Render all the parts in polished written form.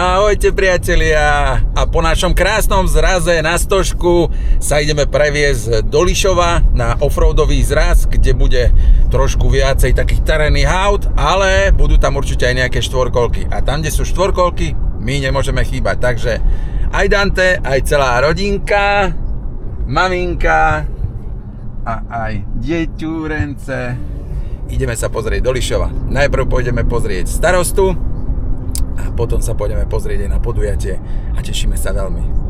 Ahojte priatelia, a po našom krásnom zraze na Stožku sa ideme previesť do Lišova na offroadový zraz, kde bude trošku viacej takých terénnych aut, ale budú tam určite aj nejaké štvorkolky. A tam, kde sú štvorkolky, my nemôžeme chýbať. Takže aj Dante, aj celá rodinka, maminka a aj dieťurence ideme sa pozrieť do Lišova. Najprv pôjdeme pozrieť starostu a potom sa pôjdeme pozrieť aj na podujatie a tešíme sa veľmi.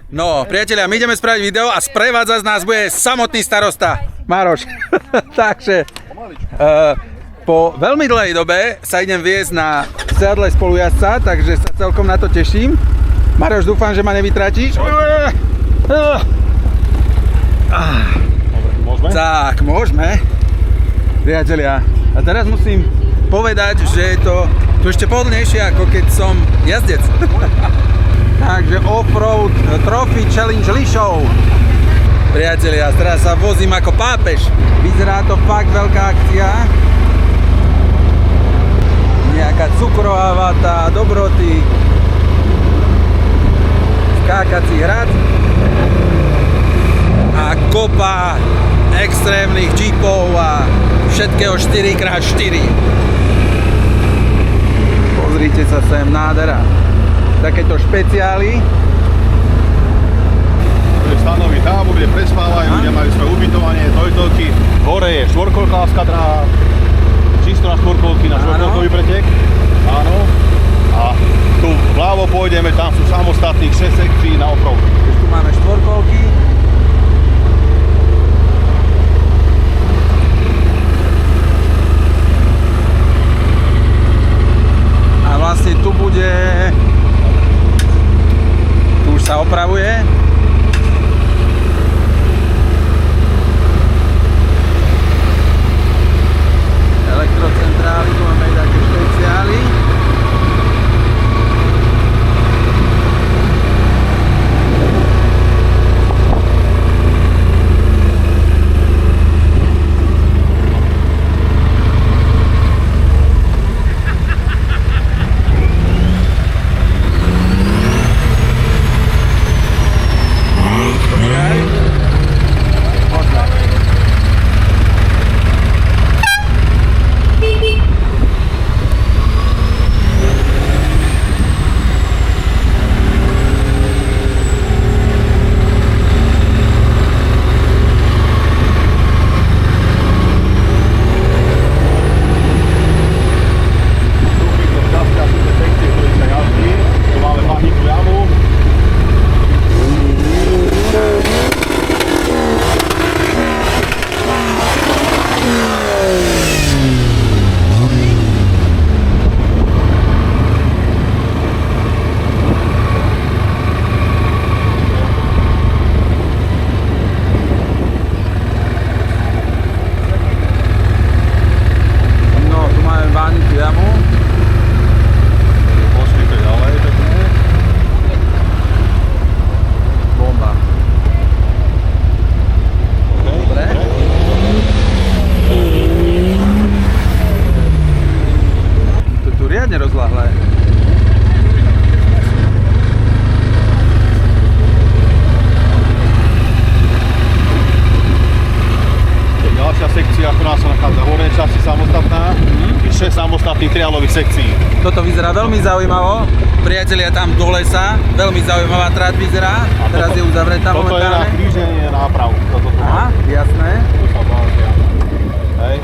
No, priatelia, my ideme spraviť video a sprevádzať nás bude samotný starosta Maroš. Takže po veľmi dlhej dobe sa idem viesť na sedadle spolujazca, takže sa celkom na to teším. Maroš, dúfam, že ma nevytratíš. Môžeme? Tak, môžeme. Priatelia, a teraz musím povedať, že je to tu ešte pohodlnejšie, ako keď som jazdec. Takže Offroad Trophy Challenge Lišov. Priatelia, teraz sa vozím ako pápež. Vyzerá to fakt veľká akcia. Nejaká cukrová vata, dobroty, skákací hrad a kopa extrémnych jeepov a všetkého 4x4. Pozrite sa sem, nádhera. Takéto špeciály. Bude stanoviť tábor, kde prespávajú, ľudia majú svoje ubytovanie, tojtoky. Hore je štvorkolkárska dráha, čisto na štvorkolky, na štvorkolkový pretek. Áno. A tu vľavo pôjdeme, tam sú samostatných 6 sekcií na offroad. Tu máme štvorkolky. A vlastne tu bude... Tu už sa opravuje. rozlahlé. Ďalšia sekcia, ktorá sa nachádza v hornej časti samostatná, je 6 samostatných triálových sekcií. Toto vyzerá veľmi zaujímavo. Priatelia, tam dole sa veľmi zaujímavá trať vyzerá. Teraz je uzavretá Toto je na momentálne. kríženie náprav. Aha, jasné. Tu sa bavia. Hej.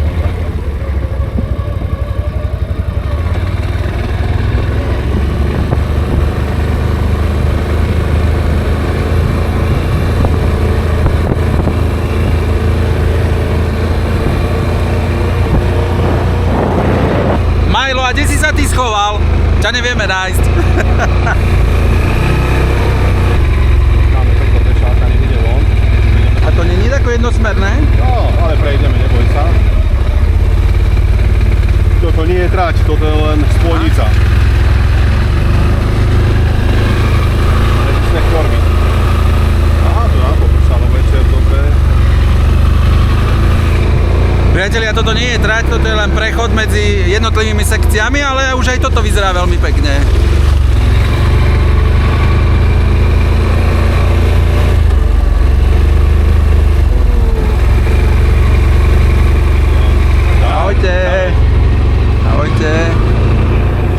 Majlo, a kde si sa ty schoval? Ťa nevieme nájsť. Máme toto pešáka, nech ide von. A to není tako jednosmerné? No, ale prejdeme, neboj sa. Toto nie je trať, toto je len spojnica. Sektorky. Aha, tu nám popršalo večer, dobre. Priatelia, toto nie je trať, toto je len prechod medzi jednotlivými sekciami, ale už aj toto vyzerá veľmi pekne. Ahojte. Ahojte.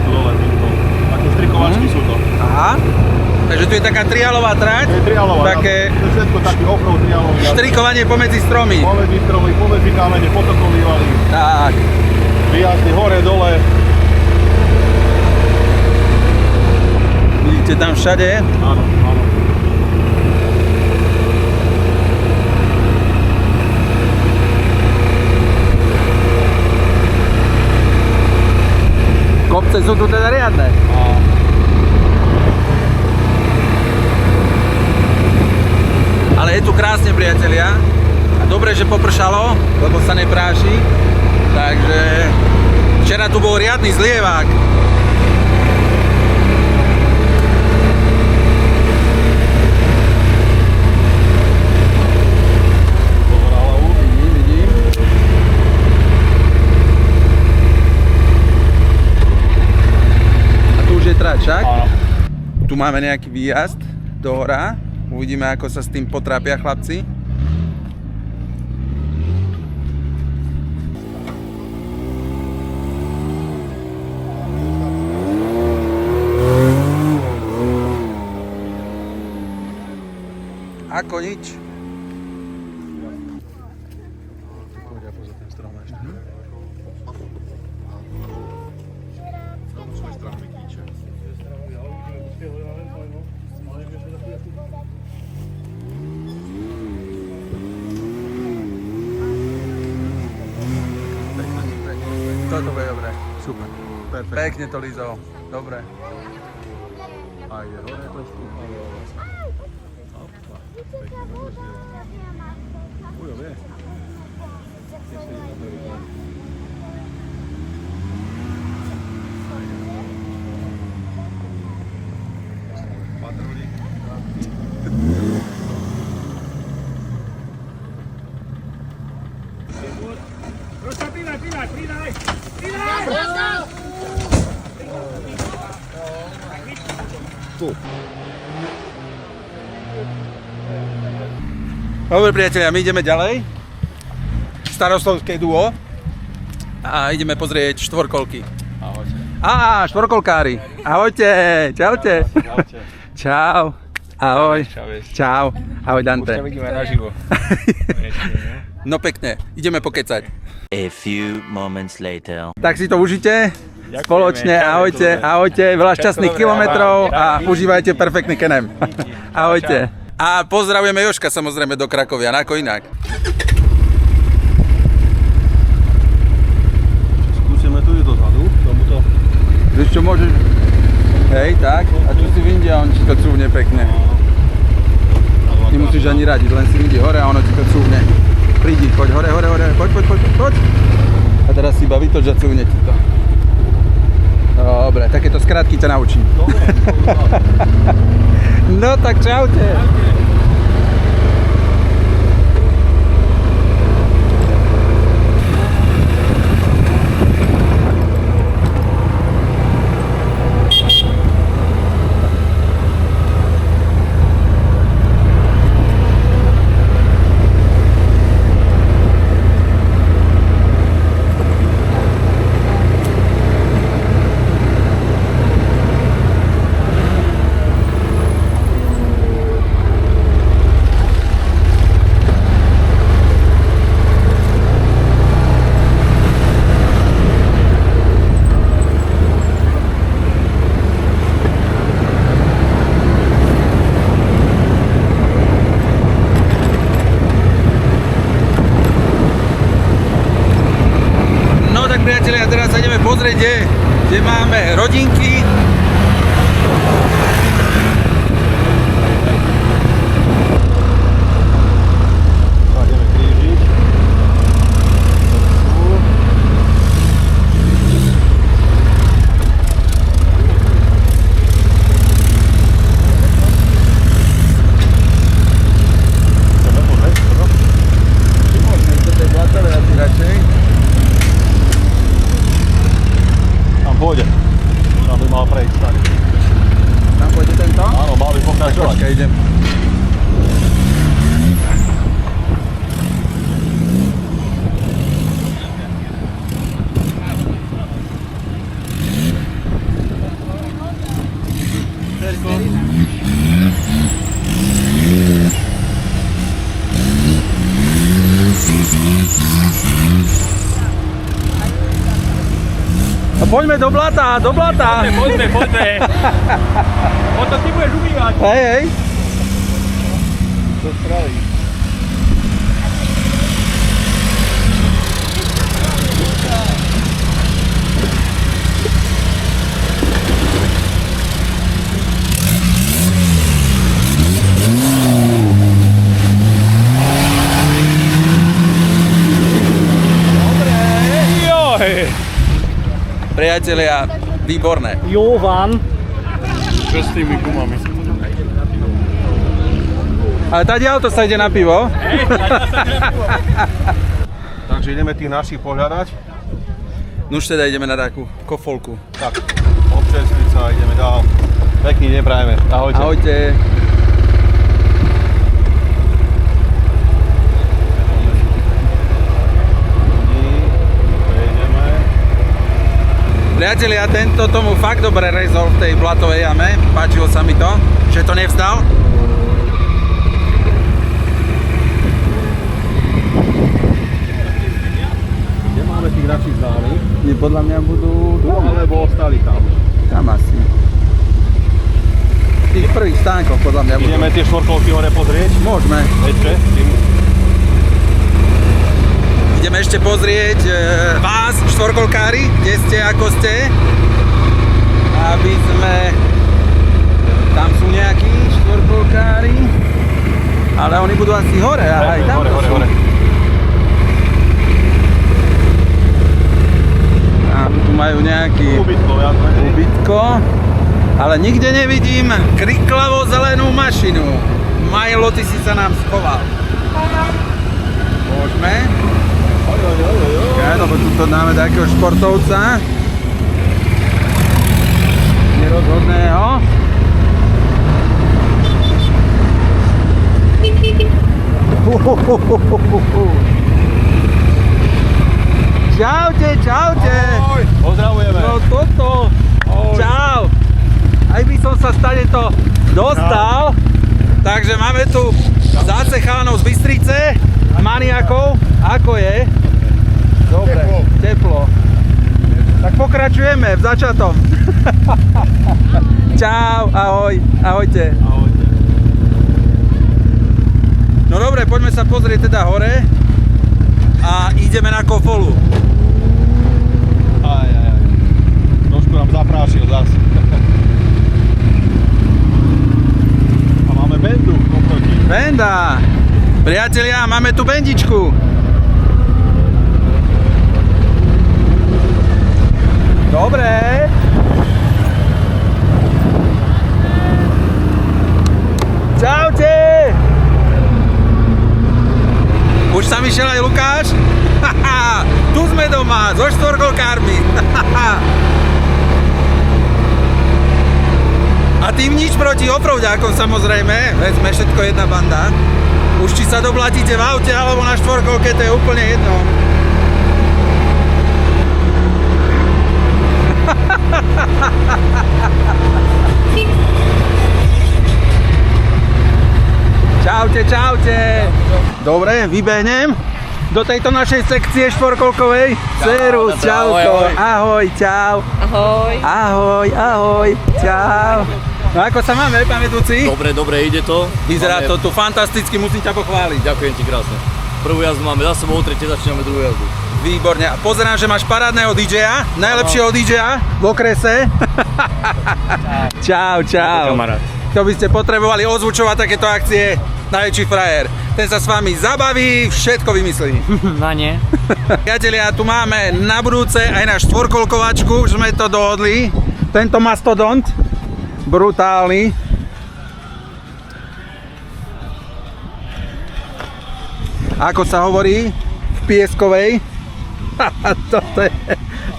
Tu dole, týmto. Také strikovačky sú to. Aha. Takže tu je taká triálová trať. To je triálová. Také To je všetko taký off-road triálový. štrikovanie pomedzi stromy. Pomedzi stromy, pomedzi kamene, potokový valí. Tak. Výjazdy hore, dole. Vidíte tam všade. Áno, áno. Kopce sú tu teda riadne. Ale je tu krásne, priatelia. A dobre, že popršalo, lebo sa nepráši. Takže včera tu bol riadny zlievák. Vidím. A tu už je trať, však? Áno. Tu máme nejaký výjazd do hora. Uvidíme, ako sa s tým potrápia chlapci. Ako nič. Toto bude dobré. Super. Perfekt. Pekne to lízol. Dobre. A ide hore trošku. Ujo, vie. Patrolík. Dobre, priatelia, my ideme ďalej. Starostovské duo. A ideme pozrieť štvorkolky. Ahojte. Štvorkolkári. Ahojte. Čaute. Ahojte. Čau. Ahoj. Čaves. Čau. Ahoj, Dante. Už ťa vidíme naživo. No pekne, ideme pokecať. A few moments later. Tak si to užite. Ďakujeme, Spoločne, čau, ahojte, dobre. ahojte, veľa šťastných Všetko dobré, kilometrov a ahoj. užívajte perfektný kenem. Ahojte. Čau. A pozdravujeme Jožka samozrejme do Krakovia, ako inak. Skúsime tu dozadu, tomuto. Vieš čo môžeš? Hej, tak. A tu si vyjde a on ti to cúvne pekne. Nemusíš ani radiť, len si vyjde hore a ono ti to cúvne. Prídi, poď hore, poď. A teraz si iba vytoč a cúvne ti to. Dobre, takéto skratky ťa naučím. No tak čaute. Priatelia, teraz sa ideme pozrieť, kde máme rodinky. Ideme krížiť. Tam pôjde. Tam by mal prejsť stane. Tam pôjde tento? Áno, mal by pokračovať. Počkaj, idem. No poďme do blata, do blata. Poďme. Potom ty budeš umývať. Hej. To spraví. Joj. Priatelia, výborné. Jovan. Čo s tými gumami? Ale tady auto sa ide na pivo. Takže ideme tých našich pohľadať. No už teda ideme na takú kofolku. Tak, občerstviť sa, ideme dál. Pekný deň prajeme. Ahojte. Ahojte. Priatelia, tento tomu fakt dobre rezol v tej blatovej jame. Páčilo sa mi to, že to nevzdal. Kde máme tých našich známych? Podľa mňa budú Tu alebo ostali tam? tam asi. V tých prvých stánkoch podľa mňa budú. Ideme tie štvorkolky hore pozrieť. Môžeme. Ešte? Ideme ešte pozrieť vás, štvorkolkári, kde ste, ako ste. Aby sme... Tam sú nejakí štvorkolkári. Ale oni budú asi hore. Aj tam Hore. Tam tu majú nejaký Ubytko, viac menej. ubytko. Ale nikde nevidím kriklavo zelenú mašinu. Majlo, ty si sa nám schoval. Môžeme. Ja, lebo tu dáme takého športovca. Nerozhodného. Čaute. Pozdravujeme. No toto. Čau. Aj by som sa stade to dostal. Takže máme tu zase chalanov z Bystrice, maniakov. Ako je? Dobre, teplo. Tak pokračujeme v začatom. Čau, ahoj, ahojte. No dobre, poďme sa pozrieť teda hore a ideme na kofolu. Aj. Trošku nám zaprášil zase. A máme bendu oproti. Benda! Priatelia, máme tu bendičku. Dobre. Čaute! Už sa išiel aj Lukáš? Tu sme doma, so štvorkolkármi. A tým nič proti offroadákom samozrejme, veď sme všetko jedna banda. Už či sa doblatíte v aute alebo na štvorkolke, to je úplne jedno. Čaute. Dobre, vybehnem do tejto našej sekcie štvorkolkovej. Serus, čauko. Ahoj, čau. Ahoj, čau. No ako sa máme, pán vedúci? Dobre, ide to. Vyzerá Máme- to tu fantasticky, musím ťa pochváliť. Ďakujem ti krásne. Prvú jazdu máme za sebou, tretie začíname druhú jazdu. Výborne. A pozerám, že máš parádneho DJ-a, najlepšieho DJ-a v okrese. Čau, čau. Kamarát. To by ste potrebovali ozvučovať takéto akcie, najväčší frajer. Ten sa s vami zabaví, všetko vymyslí. No nie. Priatelia, tu máme na budúce aj na štvorkolkovačku, už sme to dohodli. Tento mastodont, brutálny. Ako sa hovorí v Pieskovej.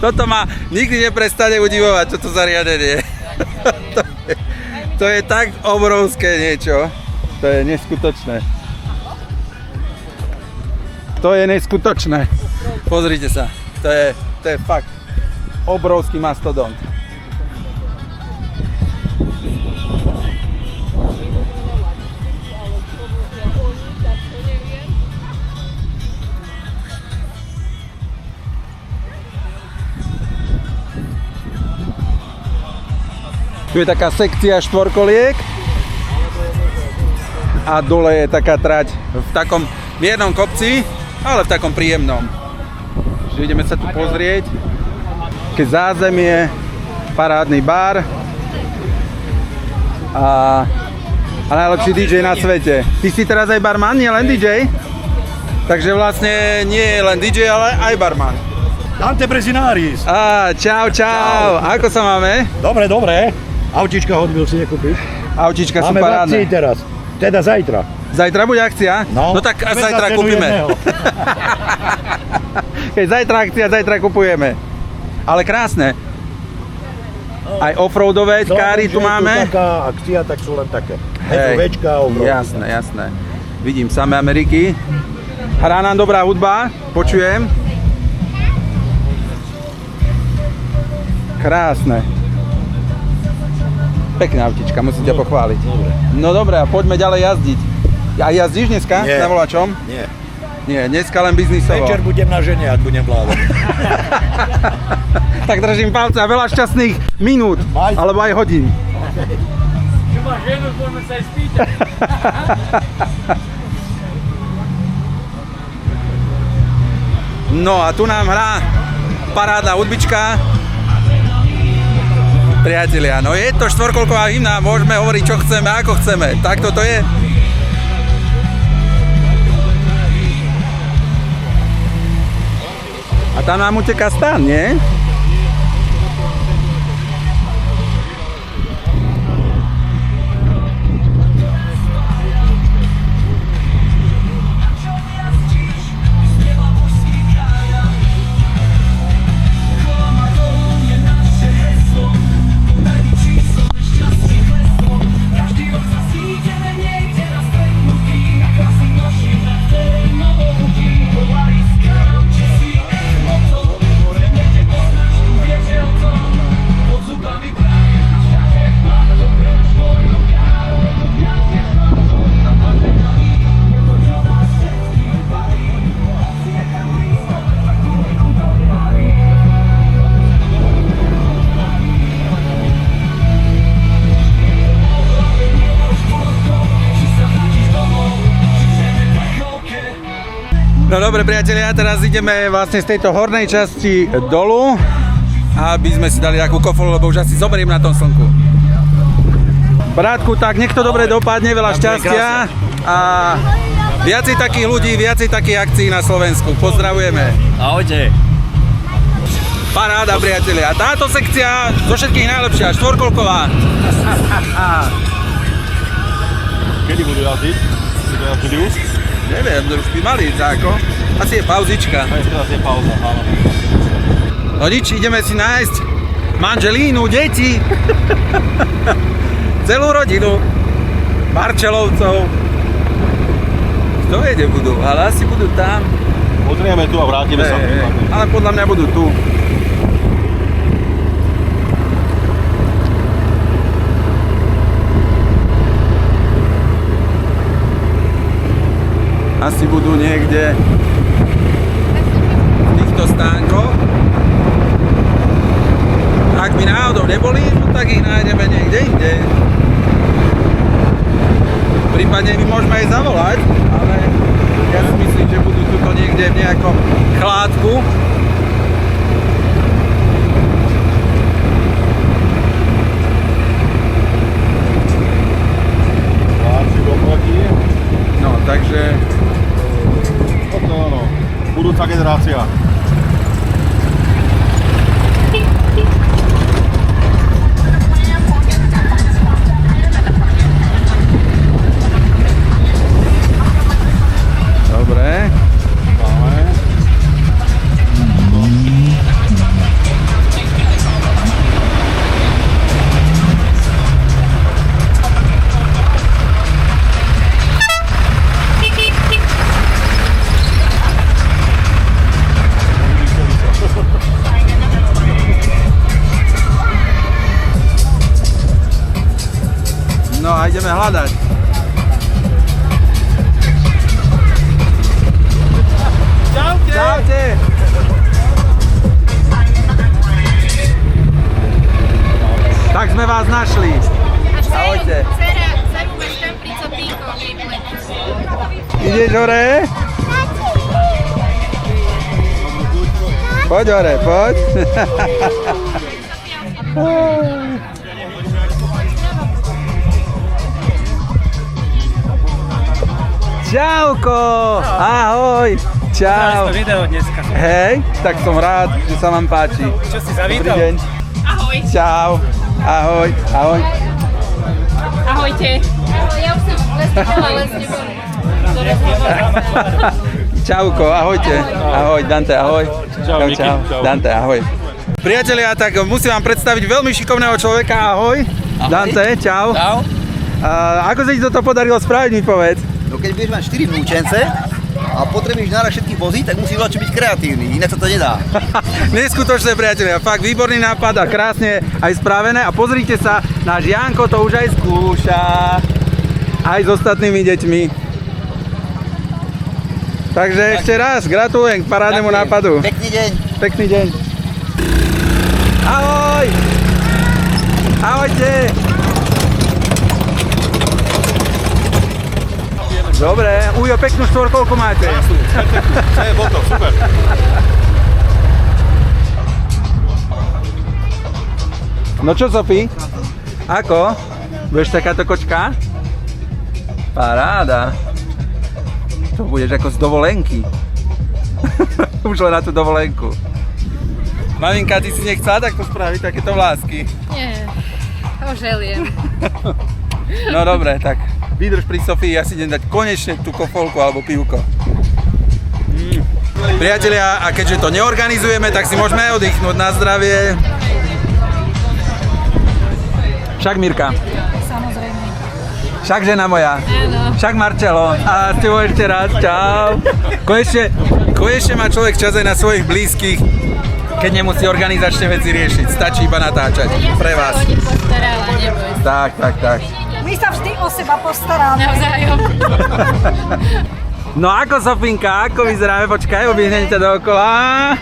Toto ma nikdy neprestane udivovať, toto zariadenie. To je tak obrovské niečo. To je neskutočné. To je neskutočné. Pozrite sa. To je fakt obrovský mastodont. Tu je taká sekcia štvorkoliek a dole je taká trať v takom miernom kopci, ale v takom príjemnom. Čiže ideme sa tu pozrieť. Keď zázemie, parádny bar a najlepší DJ na svete. Ty si teraz aj barman, nie len DJ? Takže vlastne nie je len DJ, ale aj barman. Dante Brezinaris. Čau, čau. Ako sa máme? Dobre, dobre. Autíčka Hot Wheels si nekúpiš? Autíčka sú Máme v akcii parádne. teraz. Teda zajtra. Zajtra bude akcia? No tak Sme zajtra za cenu kúpime. jedného. Keď zajtra akcia, zajtra kupujeme. Ale krásne. Aj offroadové káry tu máme. Taká akcia, tak sú len také. Hej, SUVčka, offroad. jasné, jasné. Vidím samé Ameriky. Hrá nám dobrá hudba, počujem. Krásne. Pekná autička, musím ťa pochváliť. Dobre. No dobré, a poďme ďalej jazdiť. A jazdíš dneska? Nie. Na volačom? Nie. Nie, dneska len biznisovo. Večer budem na žene, ak budem vládať. Tak držím palce a veľa šťastných minút, Maj. alebo aj hodín. Čo máš ženu, poďme sa aj spýtať. No a tu nám hrá parádna hudbička. Priatelia, no je to štvorkolková hymna, môžeme hovoriť čo chceme, ako chceme. Tak toto je. A tam nám uteká stan, nie? No dobre priatelia, teraz ideme vlastne z tejto hornej časti dolu, aby sme si dali takú kofolu, lebo už asi zoberiem na tom slnku. Bratku, tak nech to dobre dopadne, veľa šťastia a viacej takých ľudí, viacej takých akcií na Slovensku. Pozdravujeme. Ahojte. Paráda priatelia. Táto sekcia zo všetkých najlepšia, štvorkolková. Kedy budú jazdiť? Budú jazdiť už? Neviem, už by mali ísť ako. Asi je pauzička. Aj teraz je pauza, áno. No nič, ideme si nájsť manželínu, deti. Celú rodinu. Marčelovcov. Kto vie, kde budú, ale asi budú tam. Pozrieme tu a vrátime sa. Ale podľa mňa budú tu. Asi budú niekde v týchto stánkoch. Ak by náhodou neboli, no tak ich nájdeme niekde inde. Prípadne my môžeme aj zavolať, ale ja si myslím, že budú chládku. No, takže... Toto áno, budúca generácia. Dobre. Máme. No a ideme hľadať. Čaute! Čaute! Tak sme vás našli. Ahojte. Ideš hore? Poď hore, poď. Čauko! Ahoj! Čau! Video dneska. Hej, tak som rád, že sa vám páči. Čo si Dobrý zavítal? deň. Ahoj. Čau. Ahoj. Ahoj. Ahojte. Ja už som vestila, ale neboli do rozhovoru. Čauko, ahojte. Ahoj, Dante, ahoj. Čau, Miky, čau. Dante, ahoj. Priatelia, tak musím vám predstaviť veľmi šikovného človeka, ahoj. Dante, čau. Čau. Ako sa ti toto podarilo spraviť, mi povedz. No keď budeš mať 4 vnúčence a potrebuješ naraz všetkých voziť, tak musíš byť kreatívny, inak sa to nedá. Neskutočné, priatelia, fakt výborný nápad a krásne aj spravené. A pozrite sa, náš Janko to už aj skúša. Aj s ostatnými deťmi. Takže ešte raz, gratulujem k parádnemu nápadu. Pekný deň. Pekný deň. Ahoj! Ahojte! Dobre, Ujo, peknú štvorkolku máte. Bol to, super. No čo, Sofie? Ako? Budeš takáto kočka? Paráda. To budeš ako z dovolenky. Už len na tú dovolenku. Maminka, ty si nechcela takto spraviť, takéto vlásky? Nie, to želiem. No dobre, tak vydrž pri Sofii, ja si idem dať konečne tú kofolku alebo pivko. Priatelia, a keďže to neorganizujeme, tak si môžeme aj oddychnúť na zdravie. Však Mirka. Samozrejme. Však žena moja. Áno. Však Marčelo. A s tebou ešte raz. Čau. Konečne má človek čas aj na svojich blízkych, keď nemusí organizačné veci riešiť. Stačí iba natáčať. Pre vás. Ja som sa postarala, neboj. Tak. My sa vždy o seba postaráme. Navzájom. No ako, Sofinka, ako vyzeráme? Počkaj, obihnem ťa dookola.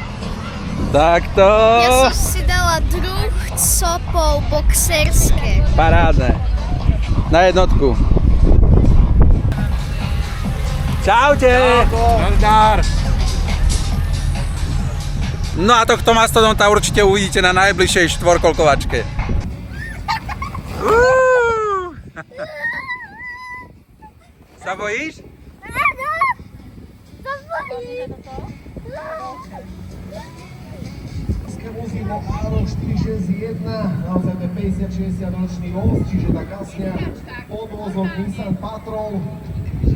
Takto. Ja som si dala druh copov boxerské. Parádne. Na jednotku. Čaute. Nazdar. No a tohto mastodonta určite uvidíte na najbližšej štvorkolkovačke. Sa bojíš? Áno, to boli. Vozidlo Áro 461, naozaj to je 50-60 ročný voz, čiže tá kasňa pod vozom Nissan Patrol,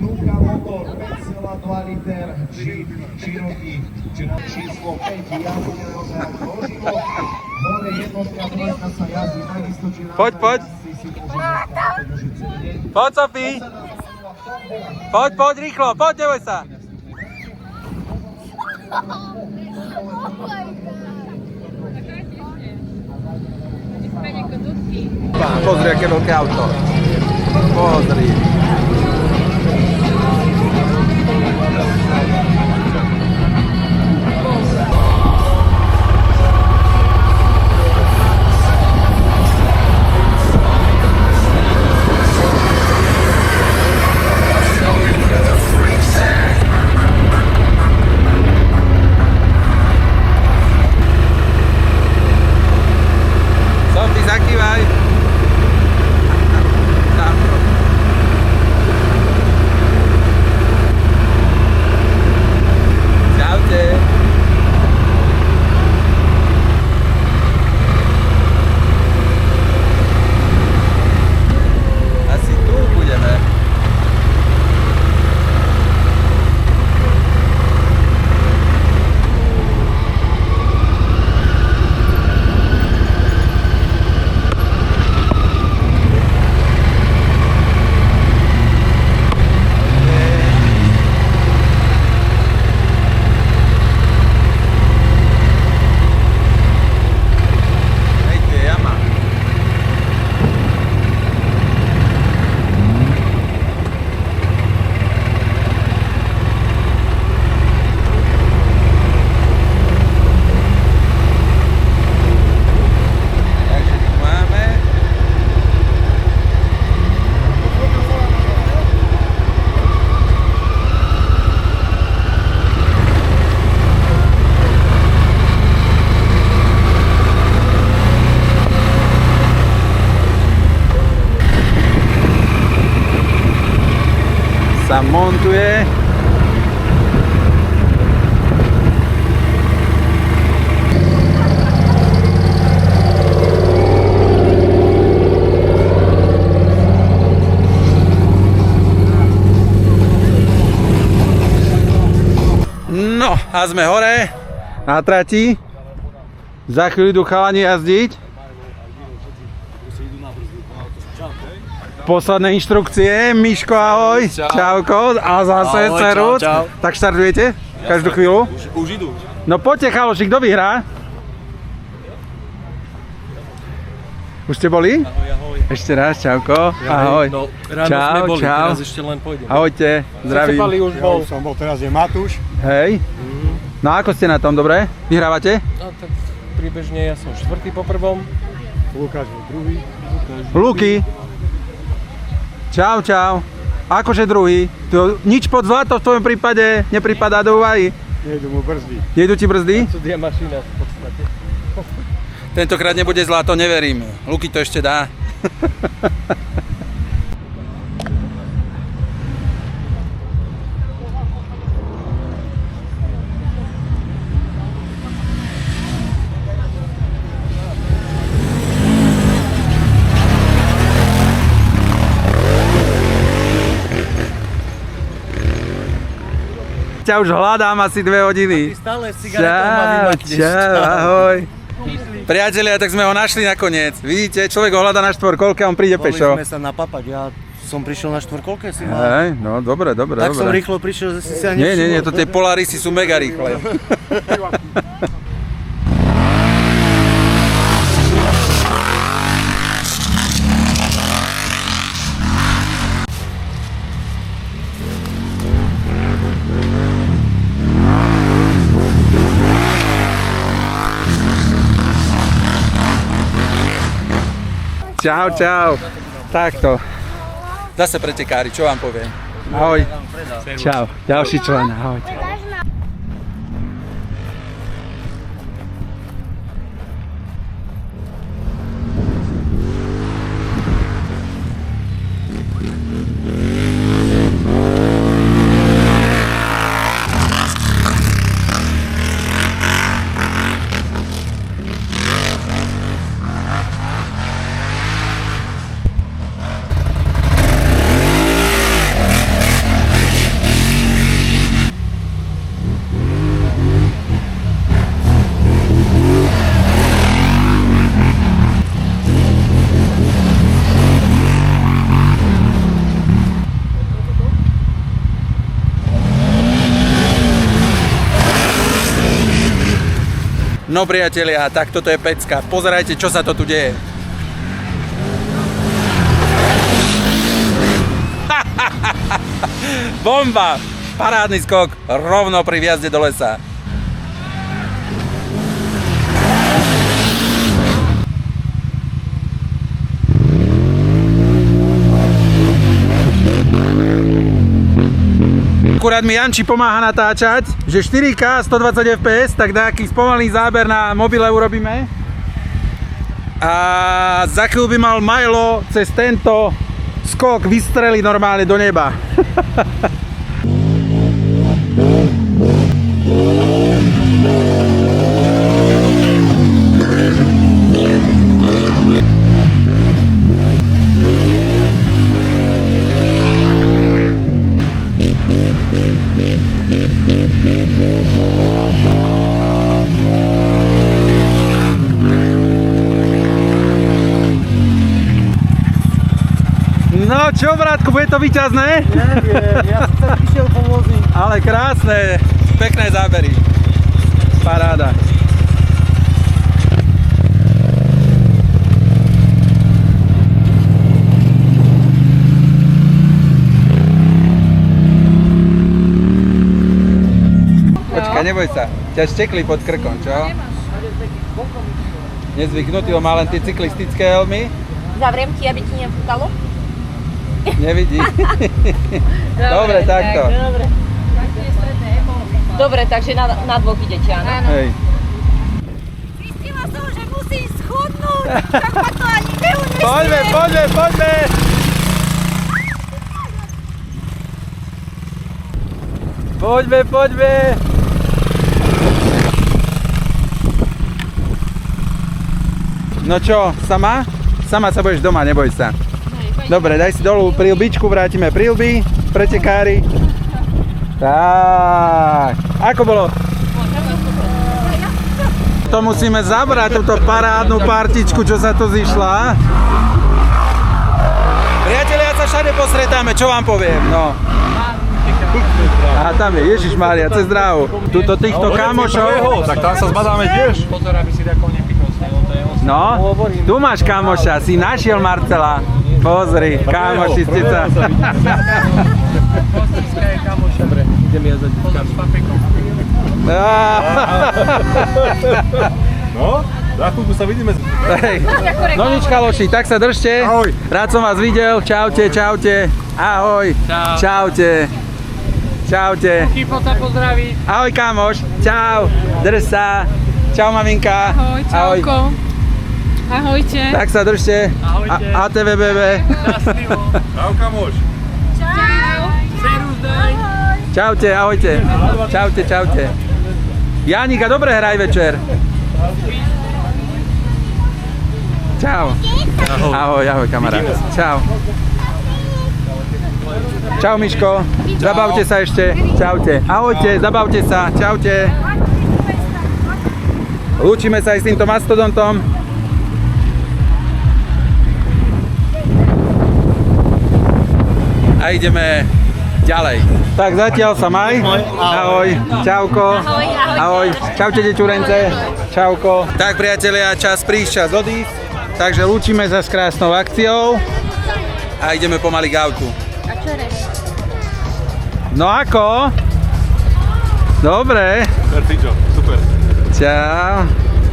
Luka motor 5,2 liter, Jeep Cherokee, či na číslo 5 jazdí naozaj roživo, hore jednotka, trojka sa jazdí takisto, či naozaj Poď. jazdí si môžeme Poď, Sofie. Poď, rýchlo, poď, neboj sa. Pozri, aké veľké auto. Pozri. sa montuje. No a sme hore na trati. Za chvíľu idú chalani jazdiť. Posledné inštrukcie. Miško, ahoj. Čauko. A zase Cerut. Tak štartujete? Každú chvíľu? Už idú. No poďte, chaloši, kto vyhrá? Už ste boli? Ahoj, ahoj. Ešte raz, čauko. Ahoj. No, ráno Čau, sme boli, čau. teraz ešte len pôjdem. Ahojte, zdravím. Už bol. Som bol, teraz je Matúš. Hej. No ako ste na tom, dobre? Vyhrávate? No tak príbežne ja som štvrtý po prvom. Lukáš bol druhý. Luky. Čau, čau. Akože druhý? Nič pod zlato v tvojom prípade nepripadá do úvahy? Nejdu mu brzdy. Nejdu ti brzdy? Sú dia mašina v podstate. Tentokrát nebude zlato, neverím. Luky to ešte dá. Ťa už hľadám asi 2 hodiny. Stále s cigaretou ma vymatneš. Čau, ahoj. Priatelia, tak sme ho našli nakoniec. Vidíte, človek ho hľadá na štvorkolke a on príde pešo. Boli sme sa napapať, ja som prišiel na štvorkolke, si mal. Hej, no dobre, dobre, Tak som dobre. rýchlo prišiel, že si sa Nie, nie, nie, to tie Polarisy sú mega rýchle. Čau, čau. Takto. Zase pretekári, čo vám poviem? Ahoj. Čau, ďalší člen, ahoj. No priatelia, tak toto je pecka. Pozerajte, čo sa to tu deje. Bomba! Parádny skok rovno pri vjazde do lesa. Akurát mi Janči pomáha natáčať, že 4K 120 fps, tak nejaký spomalý záber na mobile urobíme. A za chvíľu by mal Milo cez tento skok vystreliť normálne do neba. No čo, bratku, bude to víťazné? Neviem, ja som sa prišiel pomôcť. Ale krásne, pekné zábery. Paráda. Počkaj, neboj sa. Ťa štekli pod krkom, čo? Nezvyknutý, on má len tie cyklistické helmy. Zavriem ti, aby ti nefútalo? Nevidí. Dobre, takto. Dobre, takže na dvoch idete, áno? Hej. Zistila som, že musím schudnúť, tak ma to ani neunesie. Poďme, poďme, poďme! Poďme, poďme. No čo, sama? Sama sa budeš doma, neboj sa. Dobre, daj si dolu prilbičku, vrátime prilby, pretekári. Tak, ako bolo? To musíme zabrať, túto parádnu partičku, čo sa tu zišla. Priatelia, sa všade posretáme, čo vám poviem, no. Aha, tam je, Ježišmária, cez dráhu. Tuto týchto kamošov. Tak tam sa zbadáme tiež. Pozor, aby si takou nepichol s ním, to je osť. No, tu máš kamoša, si našiel Marcela. Pozri, kamoši ste sa. Kostrička je kamoš. Dobre, idem jazdať s papikom. No, za chvíľku sa vidíme. Hej. No nič, kaloši, tak sa držte. Ahoj. Rád som vás videl. Čaute, čaute. Ahoj. Čau. Čaute. Čaute. Kýpo sa pozdraví. Ahoj, kamoš. Čau. Drž sa. Čau, maminka. Ahoj, čauko. Ahojte. Tak sa držte. Ahojte. ATVBB. Šťastlivo. Čau, kamoš. Čau. Serus, daj. Čaute, ahojte. Čaute, čaute. Janika, dobre hraj večer. Čau. Ahoj, ahoj, kamarát. Čau. Čau, Miško. Zabavte sa ešte. Čaute. Ahojte, zabavte sa. Čaute. Lúčime sa aj s týmto mastodontom. A ideme ďalej. Tak zatiaľ sa maj. Ahoj. Čauko. Ahoj, ahojte. Ahoj. Čaute, dečurence. Čauko. Tak, priatelia, čas prísť, čas odísť. Takže lúčime sa s krásnou akciou a ideme pomaly k autu. A čo reš? No ako? Dobre. Super, Tičo, super. Čau.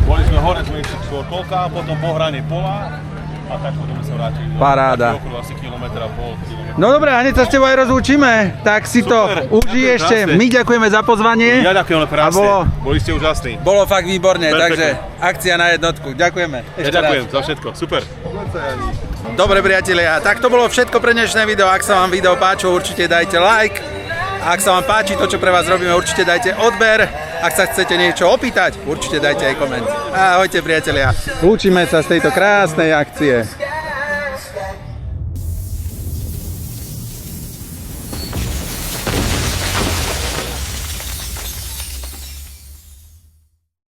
Boli sme hore, sme išli štvorkolka, potom po hrane pola a tak potom sa vrátili. Paráda. Okolo asi kilometra, pol kilometra. No dobre, a hneď sa s tebou aj rozlúčime. Tak si to Super, užij ďakujem ešte. krásne. My ďakujeme za pozvanie. Ja ďakujem krásne, boli ste úžasní. Bolo fakt výborne, Perfektne. takže akcia na jednotku. Ďakujeme. Ja Ešte ďakujem raz. za všetko, super. Dobre, priatelia, tak to bolo všetko pre dnešné video. Ak sa vám video páčilo, určite dajte like. Ak sa vám páči to, čo pre vás robíme, určite dajte odber. Ak sa chcete niečo opýtať, určite dajte aj koment. Ahojte, priatelia. Lúčime sa z tejto krásnej akcie.